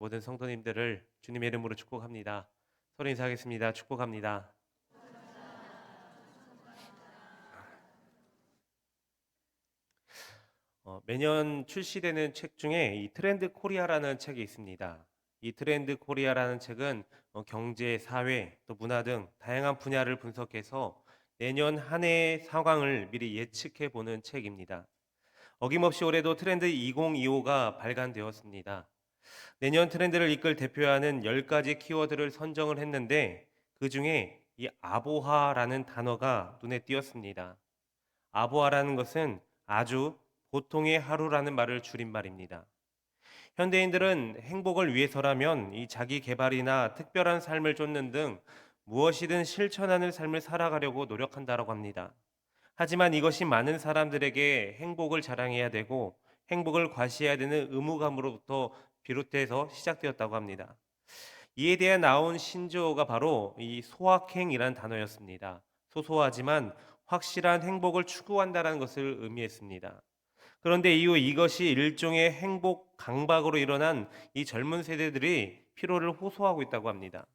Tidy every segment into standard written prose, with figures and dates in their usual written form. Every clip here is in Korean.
모든 성도님들을 주님의 이름으로 축복합니다. 서로 인사하겠습니다. 축복합니다. 매년 출시되는 책 중에 이 트렌드 코리아라는 책이 있습니다. 이 트렌드 코리아라는 책은 경제, 사회, 또 문화 등 다양한 분야를 분석해서 내년 한 해의 상황을 미리 예측해 보는 책입니다. 어김없이 올해도 트렌드 2025가 발간되었습니다. 내년 트렌드를 이끌 대표하는 10가지 키워드를 선정을 했는데 그 중에 이 아보하라는 단어가 눈에 띄었습니다. 아보하라는 것은 아주 보통의 하루라는 말을 줄임말입니다. 현대인들은 행복을 위해서라면 이 자기 개발이나 특별한 삶을 쫓는 등 무엇이든 실천하는 삶을 살아가려고 노력한다고 합니다. 하지만 이것이 많은 사람들에게 행복을 자랑해야 되고 행복을 과시해야 되는 의무감으로부터 비롯돼서 시작되었다고 합니다. 이에 대해 나온 신조어가 바로 이 소확행이라는 단어였습니다. 소소하지만 확실한 행복을 추구한다는 것을 의미했습니다. 그런데 이후 이것이 일종의 행복 강박으로 일어난 이 젊은 세대들이 피로를 호소하고 있다고 합니다.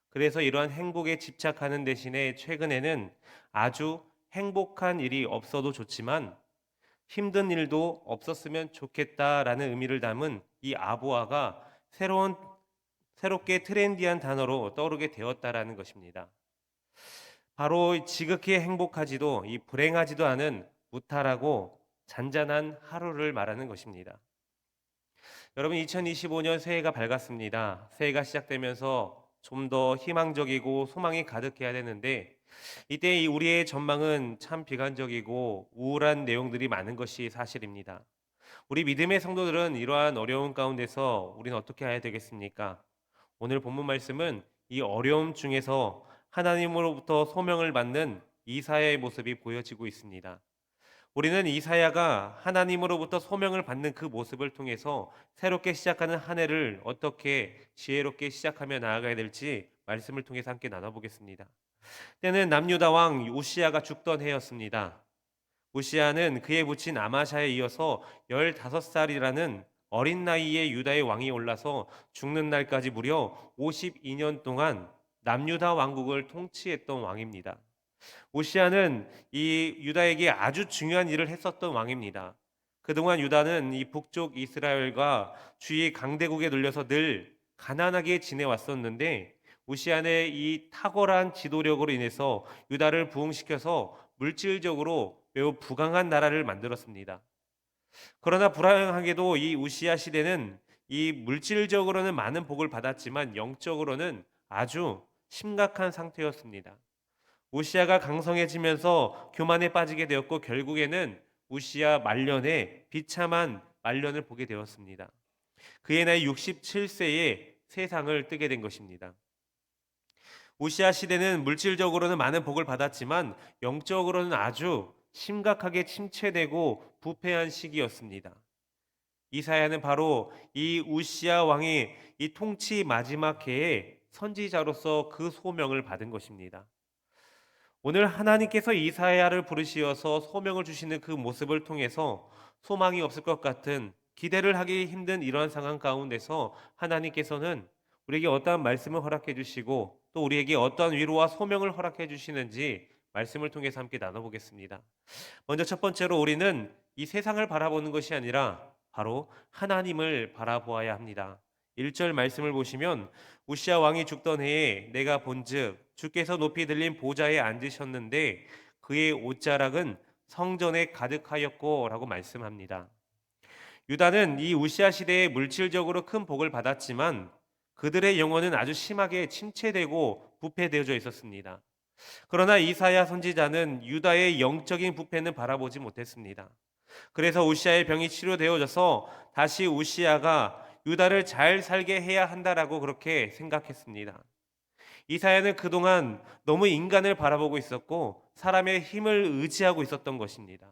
그래서 이러한 행복에 집착하는 대신에 최근에는 아주 행복한 일이 없어도 좋지만 힘든 일도 없었으면 좋겠다라는 의미를 담은 이 아부아가 새롭게 트렌디한 단어로 떠오르게 되었다라는 것입니다. 바로 지극히 행복하지도 이 불행하지도 않은 무탈하고 잔잔한 하루를 말하는 것입니다. 여러분 2025년 새해가 밝았습니다. 새해가 시작되면서 좀 더 희망적이고 소망이 가득해야 되는데 이때 우리의 전망은 참 비관적이고 우울한 내용들이 많은 것이 사실입니다. 우리 믿음의 성도들은 이러한 어려움 가운데서 우리는 어떻게 해야 되겠습니까? 오늘 본문 말씀은 이 어려움 중에서 하나님으로부터 소명을 받는 이사야의 모습이 보여지고 있습니다. 우리는 이사야가 하나님으로부터 소명을 받는 그 모습을 통해서 새롭게 시작하는 한 해를 어떻게 지혜롭게 시작하며 나아가야 될지 말씀을 통해서 함께 나눠보겠습니다. 때는 남유다 왕 우시야가 죽던 해였습니다. 우시야는 그의 부친 아마샤에 이어서 15살이라는 어린 나이에 유다의 왕이 올라서 죽는 날까지 무려 52년 동안 남유다 왕국을 통치했던 왕입니다. 우시야는 이 유다에게 아주 중요한 일을 했었던 왕입니다. 그동안 유다는 이 북쪽 이스라엘과 주위 강대국에 눌려서 늘 가난하게 지내왔었는데 우시야의 이 탁월한 지도력으로 인해서 유다를 부흥시켜서 물질적으로 매우 부강한 나라를 만들었습니다. 그러나 불행하게도 이 우시야 시대는 이 물질적으로는 많은 복을 받았지만 영적으로는 아주 심각한 상태였습니다. 우시야가 강성해지면서 교만에 빠지게 되었고 결국에는 우시야 말년에 비참한 말년을 보게 되었습니다. 그의 나이 67세에 세상을 뜨게 된 것입니다. 우시야 시대는 물질적으로는 많은 복을 받았지만 영적으로는 아주 심각하게 침체되고 부패한 시기였습니다. 이사야는 바로 이 우시야 왕이 이 통치 마지막 해에 선지자로서 그 소명을 받은 것입니다. 오늘 하나님께서 이사야를 부르시어서 소명을 주시는 그 모습을 통해서 소망이 없을 것 같은 기대를 하기 힘든 이러한 상황 가운데서 하나님께서는 우리에게 어떠한 말씀을 허락해 주시고 또 우리에게 어떠한 위로와 소명을 허락해 주시는지 말씀을 통해서 함께 나눠보겠습니다. 먼저 첫 번째로 우리는 이 세상을 바라보는 것이 아니라 바로 하나님을 바라보아야 합니다. 1절 말씀을 보시면 우시야 왕이 죽던 해에 내가 본즉 주께서 높이 들린 보좌에 앉으셨는데 그의 옷자락은 성전에 가득하였고라고 말씀합니다. 유다는 이 우시야 시대에 물질적으로 큰 복을 받았지만 그들의 영혼은 아주 심하게 침체되고 부패되어져 있었습니다. 그러나 이사야 선지자는 유다의 영적인 부패는 바라보지 못했습니다. 그래서 우시야의 병이 치료되어져서 다시 우시야가 유다를 잘 살게 해야 한다라고 그렇게 생각했습니다. 이사야는 그동안 너무 인간을 바라보고 있었고 사람의 힘을 의지하고 있었던 것입니다.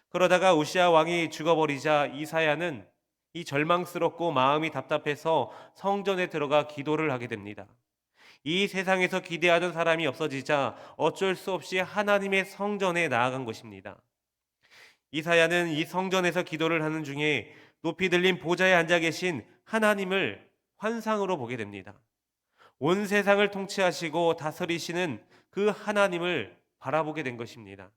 그러다가 우시야 왕이 죽어버리자 이사야는 이 절망스럽고 마음이 답답해서 성전에 들어가 기도를 하게 됩니다. 이 세상에서 기대하던 사람이 없어지자 어쩔 수 없이 하나님의 성전에 나아간 것입니다. 이사야는 이 성전에서 기도를 하는 중에 높이 들린 보좌에 앉아 계신 하나님을 환상으로 보게 됩니다. 온 세상을 통치하시고 다스리시는 그 하나님을 바라보게 된 것입니다.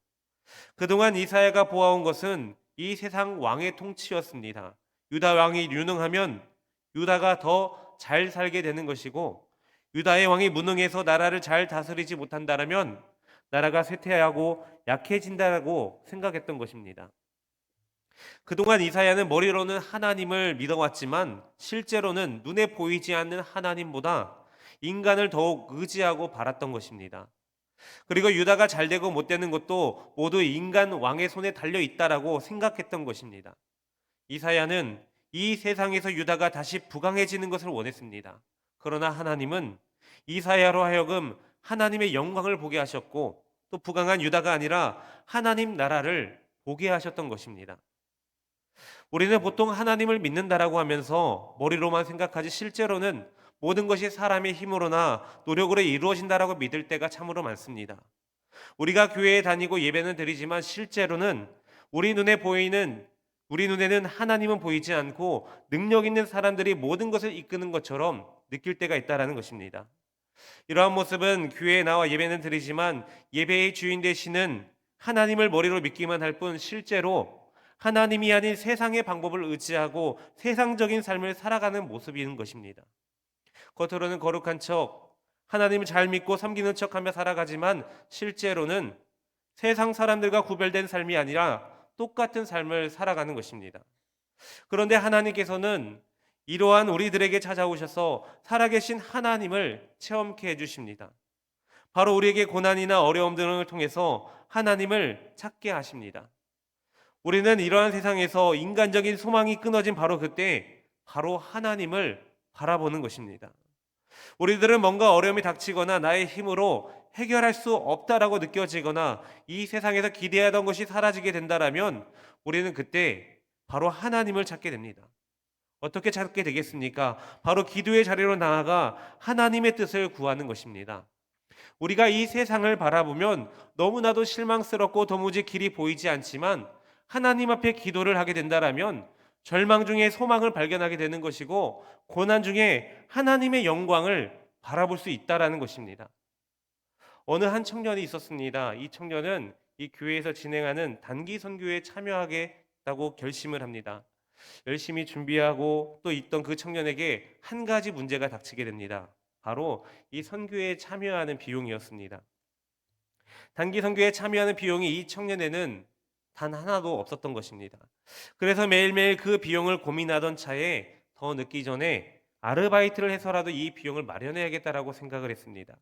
그동안 이사야가 보아온 것은 이 세상 왕의 통치였습니다. 유다 왕이 유능하면 유다가 더 잘 살게 되는 것이고, 유다의 왕이 무능해서 나라를 잘 다스리지 못한다면 나라가 쇠퇴하고 약해진다고 생각했던 것입니다. 그동안 이사야는 머리로는 하나님을 믿어왔지만 실제로는 눈에 보이지 않는 하나님보다 인간을 더욱 의지하고 바랐던 것입니다. 그리고 유다가 잘 되고 못 되는 것도 모두 인간 왕의 손에 달려 있다라고 생각했던 것입니다. 이사야는 이 세상에서 유다가 다시 부강해지는 것을 원했습니다. 그러나 하나님은 이사야로 하여금 하나님의 영광을 보게 하셨고, 또 부강한 유다가 아니라 하나님 나라를 보게 하셨던 것입니다. 우리는 보통 하나님을 믿는다라고 하면서 머리로만 생각하지 실제로는 모든 것이 사람의 힘으로나 노력으로 이루어진다라고 믿을 때가 참으로 많습니다. 우리가 교회에 다니고 예배는 드리지만 실제로는 우리 눈에는 하나님은 보이지 않고 능력 있는 사람들이 모든 것을 이끄는 것처럼 느낄 때가 있다라는 것입니다. 이러한 모습은 교회에 나와 예배는 드리지만 예배의 주인 되시는 하나님을 머리로 믿기만 할 뿐 실제로 하나님이 아닌 세상의 방법을 의지하고 세상적인 삶을 살아가는 모습인 것입니다. 겉으로는 거룩한 척, 하나님을 잘 믿고 섬기는 척하며 살아가지만 실제로는 세상 사람들과 구별된 삶이 아니라 똑같은 삶을 살아가는 것입니다. 그런데 하나님께서는 이러한 우리들에게 찾아오셔서 살아계신 하나님을 체험케 해주십니다. 바로 우리에게 고난이나 어려움 등을 통해서 하나님을 찾게 하십니다. 우리는 이러한 세상에서 인간적인 소망이 끊어진 바로 그때 바로 하나님을 바라보는 것입니다. 우리들은 뭔가 어려움이 닥치거나 나의 힘으로 해결할 수 없다라고 느껴지거나 이 세상에서 기대하던 것이 사라지게 된다라면 우리는 그때 바로 하나님을 찾게 됩니다. 어떻게 찾게 되겠습니까? 바로 기도의 자리로 나아가 하나님의 뜻을 구하는 것입니다. 우리가 이 세상을 바라보면 너무나도 실망스럽고 도무지 길이 보이지 않지만 하나님 앞에 기도를 하게 된다라면 절망 중에 소망을 발견하게 되는 것이고 고난 중에 하나님의 영광을 바라볼 수 있다라는 것입니다. 어느 한 청년이 있었습니다. 이 청년은 이 교회에서 진행하는 단기 선교에 참여하겠다고 결심을 합니다. 열심히 준비하고 또 있던 그 청년에게 한 가지 문제가 닥치게 됩니다. 바로 이 선교에 참여하는 비용이었습니다. 단기 선교에 참여하는 비용이 이 청년에는 단 하나도 없었던 것입니다. 그래서 매일매일 그 비용을 고민하던 차에 더 늦기 전에 아르바이트를 해서라도 이 비용을 마련해야겠다라고 생각을 했습니다.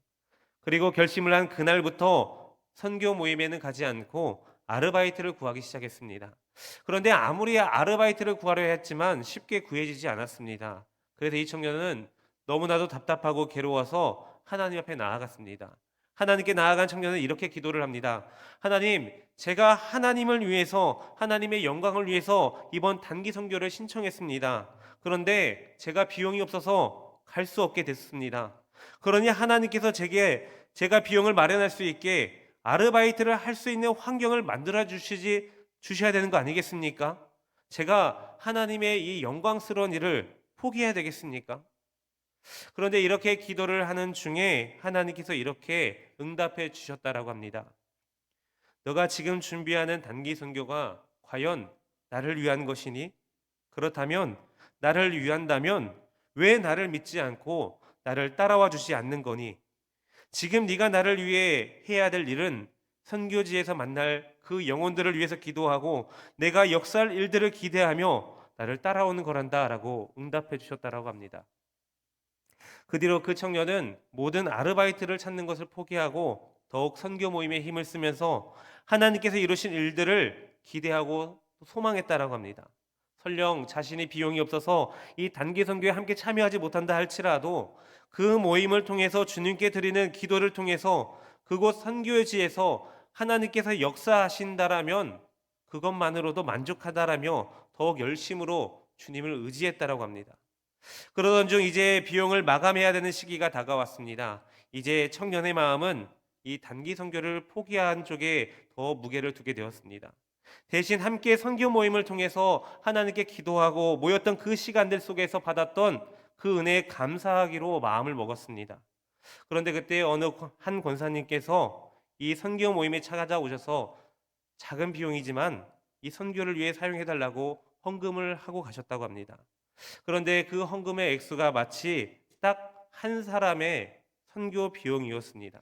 그리고 결심을 한 그날부터 선교 모임에는 가지 않고 아르바이트를 구하기 시작했습니다. 그런데 아무리 아르바이트를 구하려 했지만 쉽게 구해지지 않았습니다. 그래서 이 청년은 너무나도 답답하고 괴로워서 하나님 앞에 나아갔습니다. 하나님께 나아간 청년은 이렇게 기도를 합니다. 하나님, 제가 하나님을 위해서 하나님의 영광을 위해서 이번 단기 선교를 신청했습니다. 그런데 제가 비용이 없어서 갈 수 없게 됐습니다. 그러니 하나님께서 제가 비용을 마련할 수 있게 아르바이트를 할 수 있는 환경을 만들어 주셔야 되는 거 아니겠습니까? 제가 하나님의 이 영광스러운 일을 포기해야 되겠습니까? 그런데 이렇게 기도를 하는 중에 하나님께서 이렇게 응답해 주셨다라고 합니다. 너가 지금 준비하는 단기 선교가 과연 나를 위한 것이니? 그렇다면 나를 위한다면 왜 나를 믿지 않고 나를 따라와 주지 않는 거니? 지금 네가 나를 위해 해야 될 일은 선교지에서 만날 그 영혼들을 위해서 기도하고 내가 역사할 일들을 기대하며 나를 따라오는 거란다라고 응답해 주셨다라고 합니다. 그 뒤로 그 청년은 모든 아르바이트를 찾는 것을 포기하고 더욱 선교 모임에 힘을 쓰면서 하나님께서 이루신 일들을 기대하고 소망했다라고 합니다. 설령 자신이 비용이 없어서 이 단기 선교에 함께 참여하지 못한다 할지라도 그 모임을 통해서 주님께 드리는 기도를 통해서 그곳 선교지에서 하나님께서 역사하신다라면 그것만으로도 만족하다라며 더욱 열심으로 주님을 의지했다라고 합니다. 그러던 중 이제 비용을 마감해야 되는 시기가 다가왔습니다. 이제 청년의 마음은 이 단기 선교를 포기한 쪽에 더 무게를 두게 되었습니다. 대신 함께 선교 모임을 통해서 하나님께 기도하고 모였던 그 시간들 속에서 받았던 그 은혜에 감사하기로 마음을 먹었습니다. 그런데 그때 어느 한 권사님께서 이 선교 모임에 찾아오셔서 작은 비용이지만 이 선교를 위해 사용해달라고 헌금을 하고 가셨다고 합니다. 그런데 그 헌금의 액수가 마치 딱 한 사람의 선교 비용이었습니다.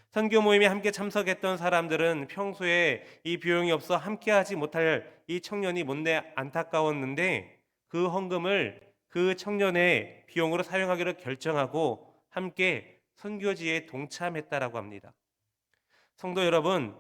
선교 모임에 함께 참석했던 사람들은 평소에 이 비용이 없어 함께하지 못할 이 청년이 못내 안타까웠는데 그 헌금을 그 청년의 비용으로 사용하기로 결정하고 함께 선교지에 동참했다라고 합니다. 성도 여러분,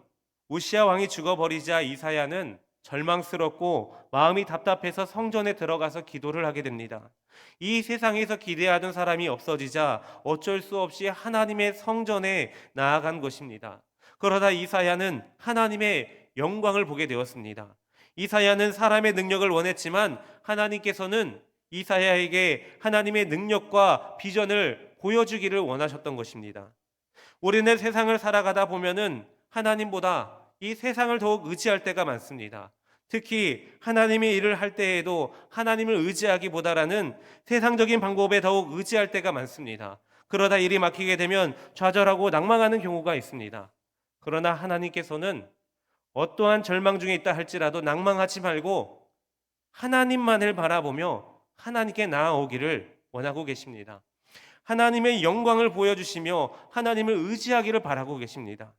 우시아 왕이 죽어버리자 이사야는 절망스럽고 마음이 답답해서 성전에 들어가서 기도를 하게 됩니다. 이 세상에서 기대하던 사람이 없어지자 어쩔 수 없이 하나님의 성전에 나아간 것입니다. 그러다 이사야는 하나님의 영광을 보게 되었습니다. 이사야는 사람의 능력을 원했지만 하나님께서는 이사야에게 하나님의 능력과 비전을 보여주기를 원하셨던 것입니다. 우리는 세상을 살아가다 보면은 하나님보다 이 세상을 더욱 의지할 때가 많습니다. 특히 하나님의 일을 할 때에도 하나님을 의지하기보다는 세상적인 방법에 더욱 의지할 때가 많습니다. 그러다 일이 막히게 되면 좌절하고 낭망하는 경우가 있습니다. 그러나 하나님께서는 어떠한 절망 중에 있다 할지라도 낭망하지 말고 하나님만을 바라보며 하나님께 나아오기를 원하고 계십니다. 하나님의 영광을 보여주시며 하나님을 의지하기를 바라고 계십니다.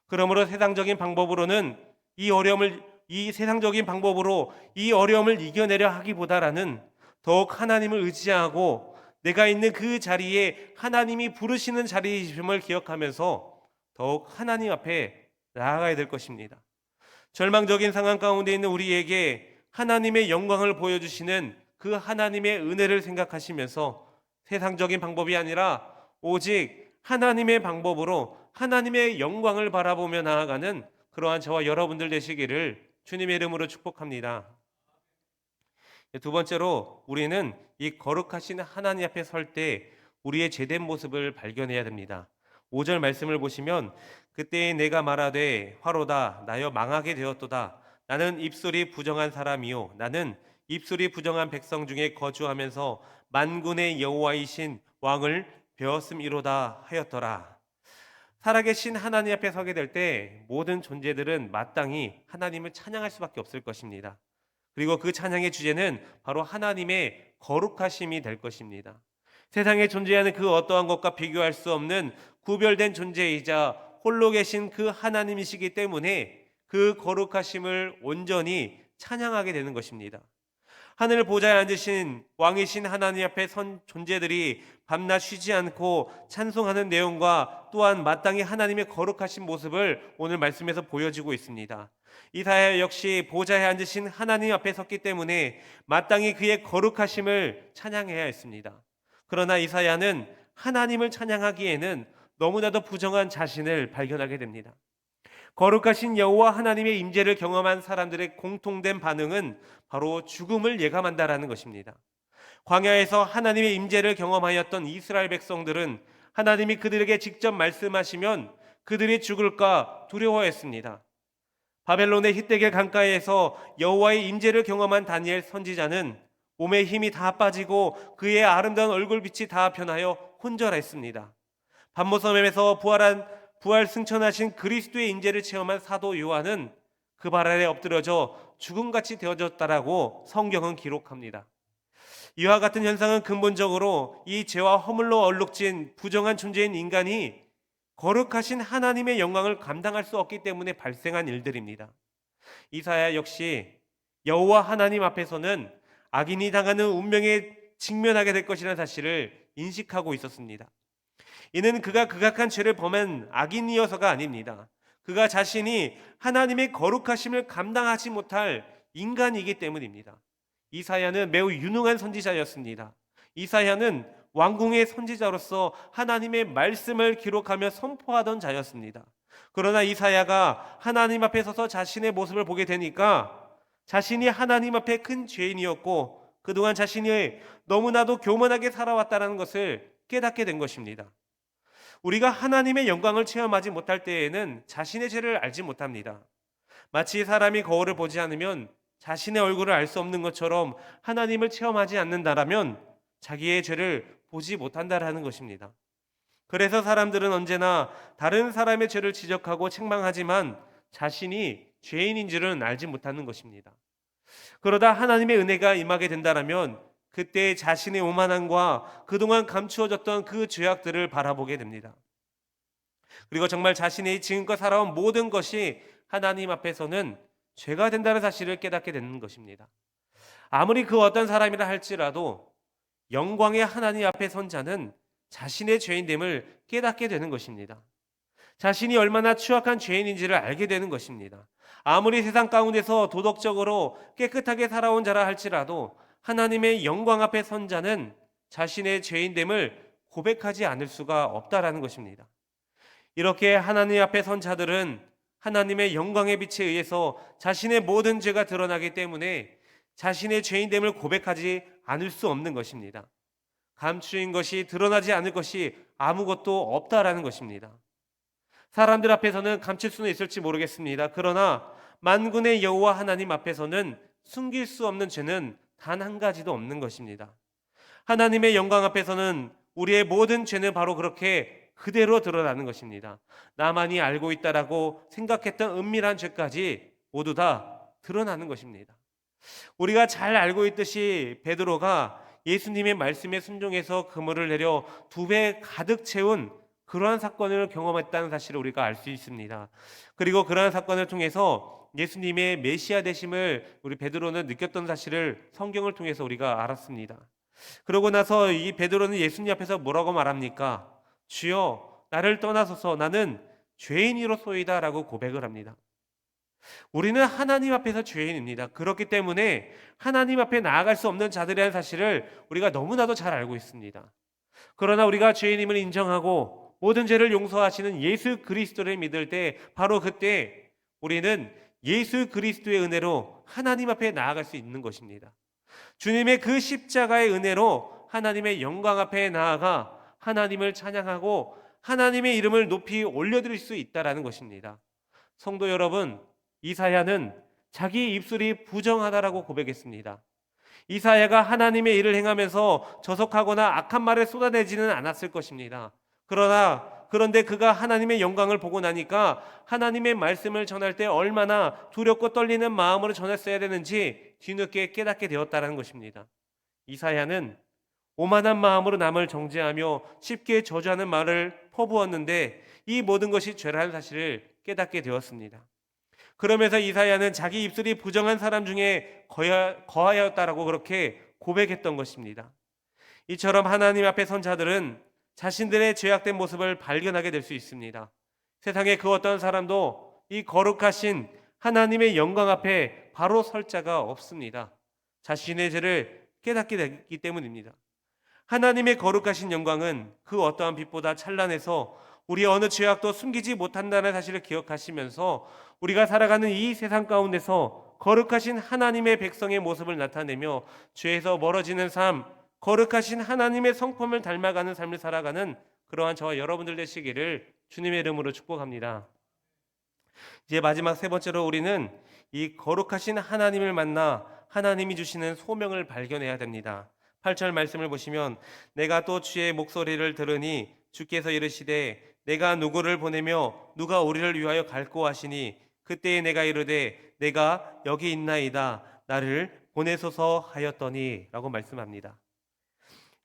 그러므로 세상적인 방법으로는 이 세상적인 방법으로 이 어려움을 이겨내려 하기보다는 더욱 하나님을 의지하고 내가 있는 그 자리에 하나님이 부르시는 자리임을 기억하면서 더욱 하나님 앞에 나아가야 될 것입니다. 절망적인 상황 가운데 있는 우리에게 하나님의 영광을 보여주시는 그 하나님의 은혜를 생각하시면서 세상적인 방법이 아니라 오직 하나님의 방법으로 하나님의 영광을 바라보며 나아가는 그러한 저와 여러분들 되시기를 주님의 이름으로 축복합니다. 두 번째로 우리는 이 거룩하신 하나님 앞에 설 때 우리의 제된 모습을 발견해야 됩니다. 5절 말씀을 보시면 그때에 내가 말하되 화로다 나여 망하게 되었도다. 나는 입술이 부정한 사람이요 나는 입술이 부정한 백성 중에 거주하면서 만군의 여호와이신 왕을 배웠음이로다 하였더라. 살아계신 하나님 앞에 서게 될 때 모든 존재들은 마땅히 하나님을 찬양할 수밖에 없을 것입니다. 그리고 그 찬양의 주제는 바로 하나님의 거룩하심이 될 것입니다. 세상에 존재하는 그 어떠한 것과 비교할 수 없는 구별된 존재이자 홀로 계신 그 하나님이시기 때문에 그 거룩하심을 온전히 찬양하게 되는 것입니다. 하늘 보좌에 앉으신 왕이신 하나님 앞에 선 존재들이 밤낮 쉬지 않고 찬송하는 내용과 또한 마땅히 하나님의 거룩하신 모습을 오늘 말씀에서 보여주고 있습니다. 이사야 역시 보좌에 앉으신 하나님 앞에 섰기 때문에 마땅히 그의 거룩하심을 찬양해야 했습니다. 그러나 이사야는 하나님을 찬양하기에는 너무나도 부정한 자신을 발견하게 됩니다. 거룩하신 여호와 하나님의 임재를 경험한 사람들의 공통된 반응은 바로 죽음을 예감한다라는 것입니다. 광야에서 하나님의 임재를 경험하였던 이스라엘 백성들은 하나님이 그들에게 직접 말씀하시면 그들이 죽을까 두려워했습니다. 바벨론의 히데겔 강가에서 여호와의 임재를 경험한 다니엘 선지자는 몸에 힘이 다 빠지고 그의 아름다운 얼굴빛이 다 변하여 혼절했습니다. 반모섬에서 부활 승천하신 그리스도의 임재를 체험한 사도 요한은 그 발 아래 엎드려져 죽음같이 되어졌다라고 성경은 기록합니다. 이와 같은 현상은 근본적으로 이 죄와 허물로 얼룩진 부정한 존재인 인간이 거룩하신 하나님의 영광을 감당할 수 없기 때문에 발생한 일들입니다. 이사야 역시 여호와 하나님 앞에서는 악인이 당하는 운명에 직면하게 될 것이라는 사실을 인식하고 있었습니다. 이는 그가 극악한 죄를 범한 악인이어서가 아닙니다. 그가 자신이 하나님의 거룩하심을 감당하지 못할 인간이기 때문입니다. 이사야는 매우 유능한 선지자였습니다. 이사야는 왕궁의 선지자로서 하나님의 말씀을 기록하며 선포하던 자였습니다. 그러나 이사야가 하나님 앞에 서서 자신의 모습을 보게 되니까 자신이 하나님 앞에 큰 죄인이었고 그동안 자신이 너무나도 교만하게 살아왔다는 것을 깨닫게 된 것입니다. 우리가 하나님의 영광을 체험하지 못할 때에는 자신의 죄를 알지 못합니다. 마치 사람이 거울을 보지 않으면 자신의 얼굴을 알 수 없는 것처럼 하나님을 체험하지 않는다라면 자기의 죄를 보지 못한다라는 것입니다. 그래서 사람들은 언제나 다른 사람의 죄를 지적하고 책망하지만 자신이 죄인인 줄은 알지 못하는 것입니다. 그러다 하나님의 은혜가 임하게 된다면 그때 자신의 오만함과 그동안 감추어졌던 그 죄악들을 바라보게 됩니다. 그리고 정말 자신이 지금껏 살아온 모든 것이 하나님 앞에서는 죄가 된다는 사실을 깨닫게 되는 것입니다. 아무리 그 어떤 사람이라 할지라도 영광의 하나님 앞에 선 자는 자신의 죄인됨을 깨닫게 되는 것입니다. 자신이 얼마나 추악한 죄인인지를 알게 되는 것입니다. 아무리 세상 가운데서 도덕적으로 깨끗하게 살아온 자라 할지라도 하나님의 영광 앞에 선 자는 자신의 죄인됨을 고백하지 않을 수가 없다라는 것입니다. 이렇게 하나님 앞에 선 자들은 하나님의 영광의 빛에 의해서 자신의 모든 죄가 드러나기 때문에 자신의 죄인됨을 고백하지 않을 수 없는 것입니다. 감추인 것이 드러나지 않을 것이 아무것도 없다라는 것입니다. 사람들 앞에서는 감출 수는 있을지 모르겠습니다. 그러나 만군의 여호와 하나님 앞에서는 숨길 수 없는 죄는 단 한 가지도 없는 것입니다. 하나님의 영광 앞에서는 우리의 모든 죄는 바로 그렇게 그대로 드러나는 것입니다. 나만이 알고 있다라고 생각했던 은밀한 죄까지 모두 다 드러나는 것입니다. 우리가 잘 알고 있듯이 베드로가 예수님의 말씀에 순종해서 그물을 내려 2배 가득 채운 그러한 사건을 경험했다는 사실을 우리가 알 수 있습니다. 그리고 그러한 사건을 통해서 예수님의 메시아 되심을 우리 베드로는 느꼈던 사실을 성경을 통해서 우리가 알았습니다. 그러고 나서 이 베드로는 예수님 앞에서 뭐라고 말합니까? 주여, 나를 떠나소서, 나는 죄인이로소이다 라고 고백을 합니다. 우리는 하나님 앞에서 죄인입니다. 그렇기 때문에 하나님 앞에 나아갈 수 없는 자들이라는 사실을 우리가 너무나도 잘 알고 있습니다. 그러나 우리가 죄인임을 인정하고 모든 죄를 용서하시는 예수 그리스도를 믿을 때 바로 그때 우리는 예수 그리스도의 은혜로 하나님 앞에 나아갈 수 있는 것입니다. 주님의 그 십자가의 은혜로 하나님의 영광 앞에 나아가 하나님을 찬양하고 하나님의 이름을 높이 올려드릴 수 있다는 것입니다. 성도 여러분, 이사야는 자기 입술이 부정하다라고 고백했습니다. 이사야가 하나님의 일을 행하면서 저속하거나 악한 말을 쏟아내지는 않았을 것입니다. 그런데 그가 하나님의 영광을 보고 나니까 하나님의 말씀을 전할 때 얼마나 두렵고 떨리는 마음으로 전했어야 되는지 뒤늦게 깨닫게 되었다는 것입니다. 이사야는 오만한 마음으로 남을 정죄하며 쉽게 저주하는 말을 퍼부었는데 이 모든 것이 죄라는 사실을 깨닫게 되었습니다. 그러면서 이사야는 자기 입술이 부정한 사람 중에 거하였다라고 그렇게 고백했던 것입니다. 이처럼 하나님 앞에 선 자들은 자신들의 죄악된 모습을 발견하게 될 수 있습니다. 세상의 그 어떤 사람도 이 거룩하신 하나님의 영광 앞에 바로 설 자가 없습니다. 자신의 죄를 깨닫게 되기 때문입니다. 하나님의 거룩하신 영광은 그 어떠한 빛보다 찬란해서 우리 어느 죄악도 숨기지 못한다는 사실을 기억하시면서 우리가 살아가는 이 세상 가운데서 거룩하신 하나님의 백성의 모습을 나타내며 죄에서 멀어지는 삶, 거룩하신 하나님의 성품을 닮아가는 삶을 살아가는 그러한 저와 여러분들 되시기를 주님의 이름으로 축복합니다. 이제 마지막 세 번째로 우리는 이 거룩하신 하나님을 만나 하나님이 주시는 소명을 발견해야 됩니다. 8절 말씀을 보시면 내가 또 주의 목소리를 들으니 주께서 이르시되 내가 누구를 보내며 누가 우리를 위하여 갈고 하시니 그때에 내가 이르되 내가 여기 있나이다 나를 보내소서 하였더니 라고 말씀합니다.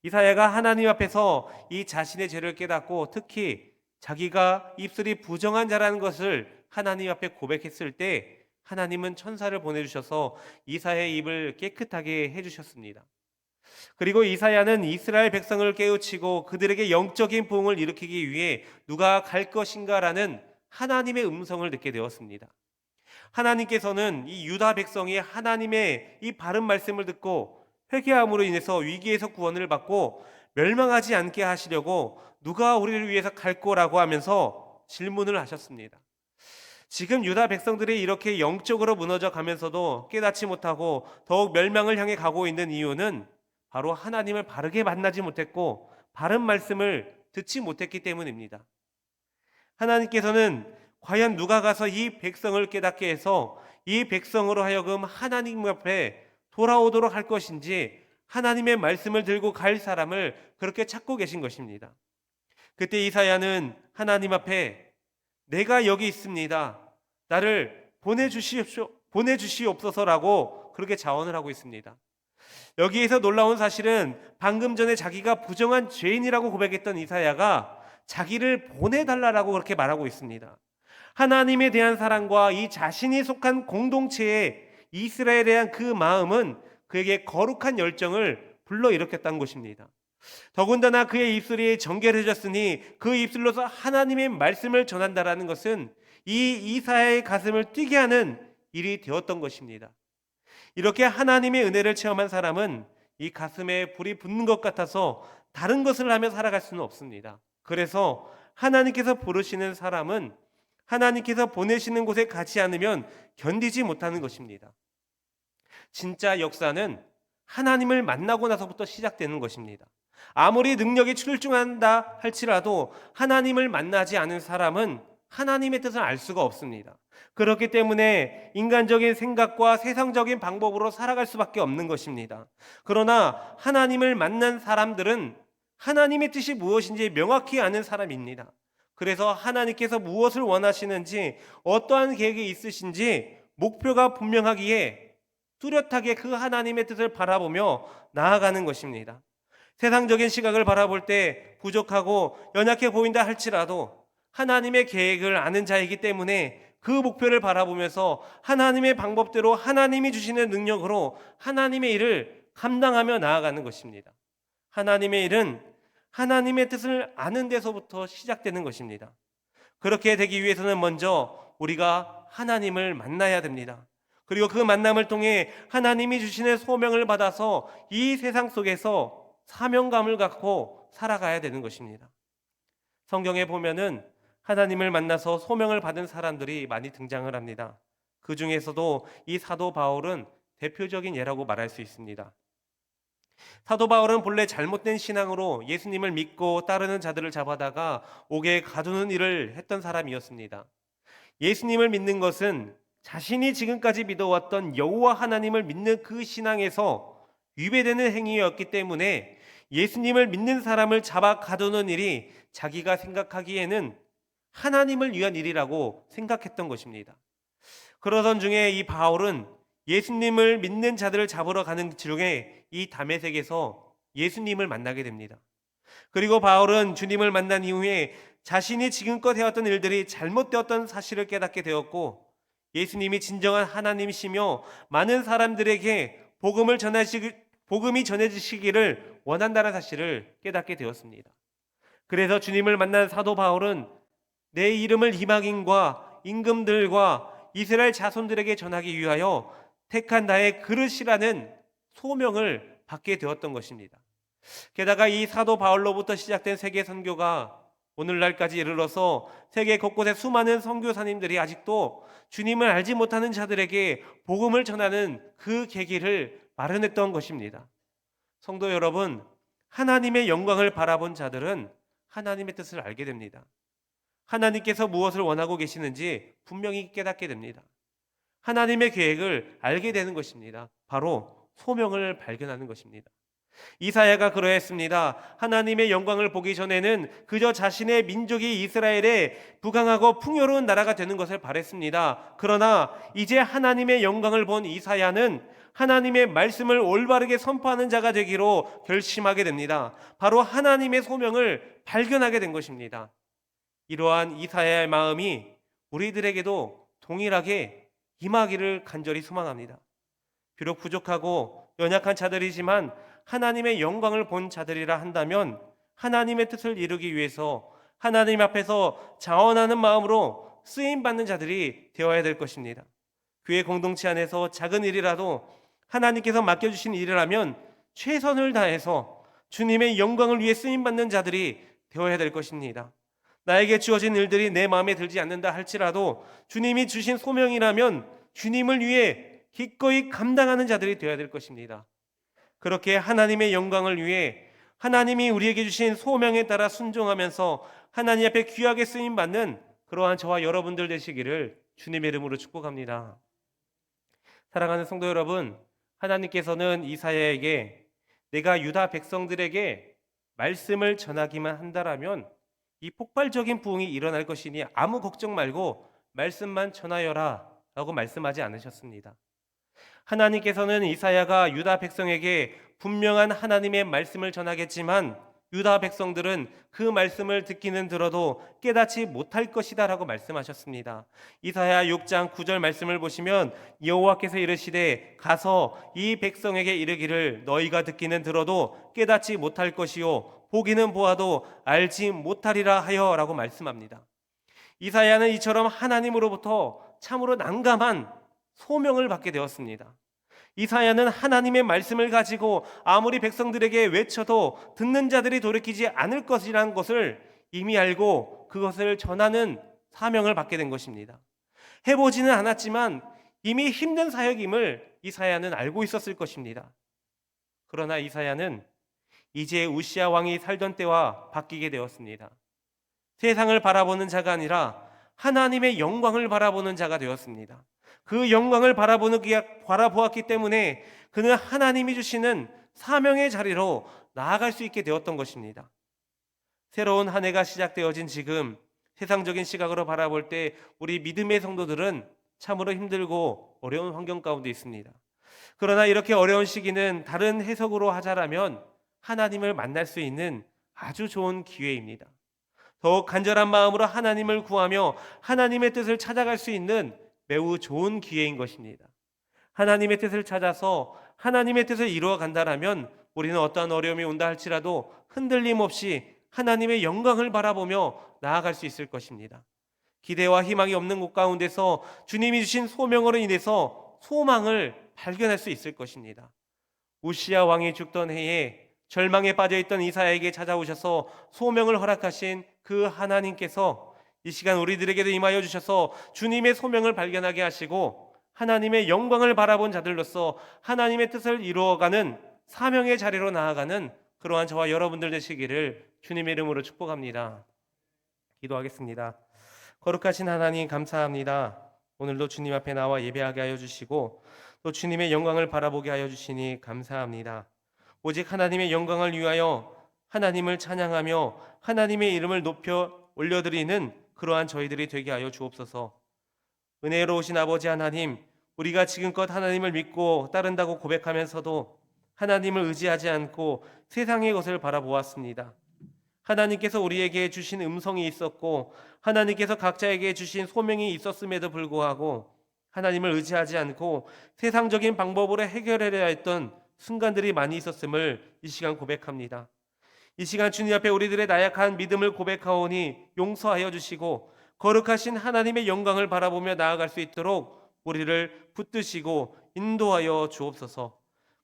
이사야가 하나님 앞에서 이 자신의 죄를 깨닫고 특히 자기가 입술이 부정한 자라는 것을 하나님 앞에 고백했을 때 하나님은 천사를 보내주셔서 이사야의 입을 깨끗하게 해주셨습니다. 그리고 이사야는 이스라엘 백성을 깨우치고 그들에게 영적인 부흥을 일으키기 위해 누가 갈 것인가라는 하나님의 음성을 듣게 되었습니다. 하나님께서는 이 유다 백성이 하나님의 이 바른 말씀을 듣고 회개함으로 인해서 위기에서 구원을 받고 멸망하지 않게 하시려고 누가 우리를 위해서 갈 거라고 하면서 질문을 하셨습니다. 지금 유다 백성들이 이렇게 영적으로 무너져 가면서도 깨닫지 못하고 더욱 멸망을 향해 가고 있는 이유는 바로 하나님을 바르게 만나지 못했고 바른 말씀을 듣지 못했기 때문입니다. 하나님께서는 과연 누가 가서 이 백성을 깨닫게 해서 이 백성으로 하여금 하나님 앞에 돌아오도록 할 것인지 하나님의 말씀을 들고 갈 사람을 그렇게 찾고 계신 것입니다. 그때 이사야는 하나님 앞에 내가 여기 있습니다. 나를 보내주시옵소서라고 그렇게 자원을 하고 있습니다. 여기에서 놀라운 사실은 방금 전에 자기가 부정한 죄인이라고 고백했던 이사야가 자기를 보내달라고 그렇게 말하고 있습니다. 하나님에 대한 사랑과 이 자신이 속한 공동체의 이스라엘에 대한 그 마음은 그에게 거룩한 열정을 불러일으켰다는 것입니다. 더군다나 그의 입술이 정결해졌으니 그 입술로서 하나님의 말씀을 전한다라는 것은 이 이사야의 가슴을 뛰게 하는 일이 되었던 것입니다. 이렇게 하나님의 은혜를 체험한 사람은 이 가슴에 불이 붙는 것 같아서 다른 것을 하며 살아갈 수는 없습니다. 그래서 하나님께서 부르시는 사람은 하나님께서 보내시는 곳에 가지 않으면 견디지 못하는 것입니다. 진짜 역사는 하나님을 만나고 나서부터 시작되는 것입니다. 아무리 능력이 출중한다 할지라도 하나님을 만나지 않은 사람은 하나님의 뜻을 알 수가 없습니다. 그렇기 때문에 인간적인 생각과 세상적인 방법으로 살아갈 수밖에 없는 것입니다. 그러나 하나님을 만난 사람들은 하나님의 뜻이 무엇인지 명확히 아는 사람입니다. 그래서 하나님께서 무엇을 원하시는지, 어떠한 계획이 있으신지 목표가 분명하기에 뚜렷하게 그 하나님의 뜻을 바라보며 나아가는 것입니다. 세상적인 시각을 바라볼 때 부족하고 연약해 보인다 할지라도 하나님의 계획을 아는 자이기 때문에 그 목표를 바라보면서 하나님의 방법대로 하나님이 주시는 능력으로 하나님의 일을 감당하며 나아가는 것입니다. 하나님의 일은 하나님의 뜻을 아는 데서부터 시작되는 것입니다. 그렇게 되기 위해서는 먼저 우리가 하나님을 만나야 됩니다. 그리고 그 만남을 통해 하나님이 주시는 소명을 받아서 이 세상 속에서 사명감을 갖고 살아가야 되는 것입니다. 성경에 보면은 하나님을 만나서 소명을 받은 사람들이 많이 등장을 합니다. 그 중에서도 이 사도 바울은 대표적인 예라고 말할 수 있습니다. 사도 바울은 본래 잘못된 신앙으로 예수님을 믿고 따르는 자들을 잡아다가 옥에 가두는 일을 했던 사람이었습니다. 예수님을 믿는 것은 자신이 지금까지 믿어왔던 여호와 하나님을 믿는 그 신앙에서 위배되는 행위였기 때문에 예수님을 믿는 사람을 잡아 가두는 일이 자기가 생각하기에는 하나님을 위한 일이라고 생각했던 것입니다. 그러던 중에 이 바울은 예수님을 믿는 자들을 잡으러 가는 중에 이 다메섹에서 예수님을 만나게 됩니다. 그리고 바울은 주님을 만난 이후에 자신이 지금껏 해왔던 일들이 잘못되었던 사실을 깨닫게 되었고, 예수님이 진정한 하나님이시며 많은 사람들에게 복음이 전해지시기를 원한다는 사실을 깨닫게 되었습니다. 그래서 주님을 만난 사도 바울은 내 이름을 이방인과 임금들과 이스라엘 자손들에게 전하기 위하여 택한 나의 그릇이라는 소명을 받게 되었던 것입니다. 게다가 이 사도 바울로부터 시작된 세계 선교가 오늘날까지 이르러서 세계 곳곳에 수많은 선교사님들이 아직도 주님을 알지 못하는 자들에게 복음을 전하는 그 계기를 마련했던 것입니다. 성도 여러분, 하나님의 영광을 바라본 자들은 하나님의 뜻을 알게 됩니다. 하나님께서 무엇을 원하고 계시는지 분명히 깨닫게 됩니다. 하나님의 계획을 알게 되는 것입니다. 바로 소명을 발견하는 것입니다. 이사야가 그러했습니다. 하나님의 영광을 보기 전에는 그저 자신의 민족이 이스라엘에 부강하고 풍요로운 나라가 되는 것을 바랬습니다. 그러나 이제 하나님의 영광을 본 이사야는 하나님의 말씀을 올바르게 선포하는 자가 되기로 결심하게 됩니다. 바로 하나님의 소명을 발견하게 된 것입니다. 이러한 이사야의 마음이 우리들에게도 동일하게 임하기를 간절히 소망합니다. 비록 부족하고 연약한 자들이지만 하나님의 영광을 본 자들이라 한다면 하나님의 뜻을 이루기 위해서 하나님 앞에서 자원하는 마음으로 쓰임받는 자들이 되어야 될 것입니다. 교회 공동체 안에서 작은 일이라도 하나님께서 맡겨주신 일이라면 최선을 다해서 주님의 영광을 위해 쓰임받는 자들이 되어야 될 것입니다. 나에게 주어진 일들이 내 마음에 들지 않는다 할지라도 주님이 주신 소명이라면 주님을 위해 기꺼이 감당하는 자들이 되어야 될 것입니다. 그렇게 하나님의 영광을 위해 하나님이 우리에게 주신 소명에 따라 순종하면서 하나님 앞에 귀하게 쓰임받는 그러한 저와 여러분들 되시기를 주님의 이름으로 축복합니다. 사랑하는 성도 여러분, 하나님께서는 이사야에게 내가 유다 백성들에게 말씀을 전하기만 한다라면 이 폭발적인 부흥이 일어날 것이니 아무 걱정 말고 말씀만 전하여라 라고 말씀하지 않으셨습니다. 하나님께서는 이사야가 유다 백성에게 분명한 하나님의 말씀을 전하겠지만 유다 백성들은 그 말씀을 듣기는 들어도 깨닫지 못할 것이다 라고 말씀하셨습니다. 이사야 6장 9절 말씀을 보시면 여호와께서 이르시되 가서 이 백성에게 이르기를 너희가 듣기는 들어도 깨닫지 못할 것이요 보기는 보아도 알지 못하리라 하여 라고 말씀합니다. 이사야는 이처럼 하나님으로부터 참으로 난감한 소명을 받게 되었습니다. 이사야는 하나님의 말씀을 가지고 아무리 백성들에게 외쳐도 듣는 자들이 돌이키지 않을 것이라는 것을 이미 알고 그것을 전하는 사명을 받게 된 것입니다. 해보지는 않았지만 이미 힘든 사역임을 이사야는 알고 있었을 것입니다. 그러나 이사야는 이제 우시야 왕이 살던 때와 바뀌게 되었습니다. 세상을 바라보는 자가 아니라 하나님의 영광을 바라보는 자가 되었습니다. 그 영광을 바라보았기 때문에 그는 하나님이 주시는 사명의 자리로 나아갈 수 있게 되었던 것입니다. 새로운 한 해가 시작되어진 지금 세상적인 시각으로 바라볼 때 우리 믿음의 성도들은 참으로 힘들고 어려운 환경 가운데 있습니다. 그러나 이렇게 어려운 시기는 다른 해석으로 하자라면 하나님을 만날 수 있는 아주 좋은 기회입니다. 더욱 간절한 마음으로 하나님을 구하며 하나님의 뜻을 찾아갈 수 있는 매우 좋은 기회인 것입니다. 하나님의 뜻을 찾아서 하나님의 뜻을 이루어 간다라면 우리는 어떠한 어려움이 온다 할지라도 흔들림 없이 하나님의 영광을 바라보며 나아갈 수 있을 것입니다. 기대와 희망이 없는 곳 가운데서 주님이 주신 소명으로 인해서 소망을 발견할 수 있을 것입니다. 우시야 왕이 죽던 해에 절망에 빠져있던 이사야에게 찾아오셔서 소명을 허락하신 그 하나님께서 이 시간 우리들에게도 임하여 주셔서 주님의 소명을 발견하게 하시고 하나님의 영광을 바라본 자들로서 하나님의 뜻을 이루어가는 사명의 자리로 나아가는 그러한 저와 여러분들 되시기를 주님의 이름으로 축복합니다. 기도하겠습니다. 거룩하신 하나님 감사합니다. 오늘도 주님 앞에 나와 예배하게 하여 주시고 또 주님의 영광을 바라보게 하여 주시니 감사합니다. 오직 하나님의 영광을 위하여 하나님을 찬양하며 하나님의 이름을 높여 올려드리는 그러한 저희들이 되게 하여 주옵소서. 은혜로우신 아버지 하나님, 우리가 지금껏 하나님을 믿고 따른다고 고백하면서도 하나님을 의지하지 않고 세상의 것을 바라보았습니다. 하나님께서 우리에게 주신 음성이 있었고 하나님께서 각자에게 주신 소명이 있었음에도 불구하고 하나님을 의지하지 않고 세상적인 방법으로 해결하려 했던 순간들이 많이 있었음을 이 시간 고백합니다. 이 시간 주님 앞에 우리들의 나약한 믿음을 고백하오니 용서하여 주시고 거룩하신 하나님의 영광을 바라보며 나아갈 수 있도록 우리를 붙드시고 인도하여 주옵소서.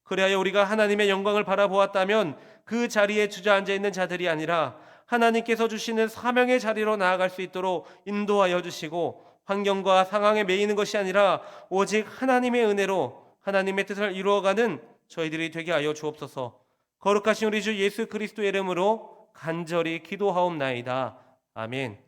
그리하여 우리가 하나님의 영광을 바라보았다면 그 자리에 주저앉아 있는 자들이 아니라 하나님께서 주시는 사명의 자리로 나아갈 수 있도록 인도하여 주시고 환경과 상황에 매이는 것이 아니라 오직 하나님의 은혜로 하나님의 뜻을 이루어가는 저희들이 되게 하여 주옵소서. 거룩하신 우리 주 예수 그리스도의 이름으로 간절히 기도하옵나이다. 아멘.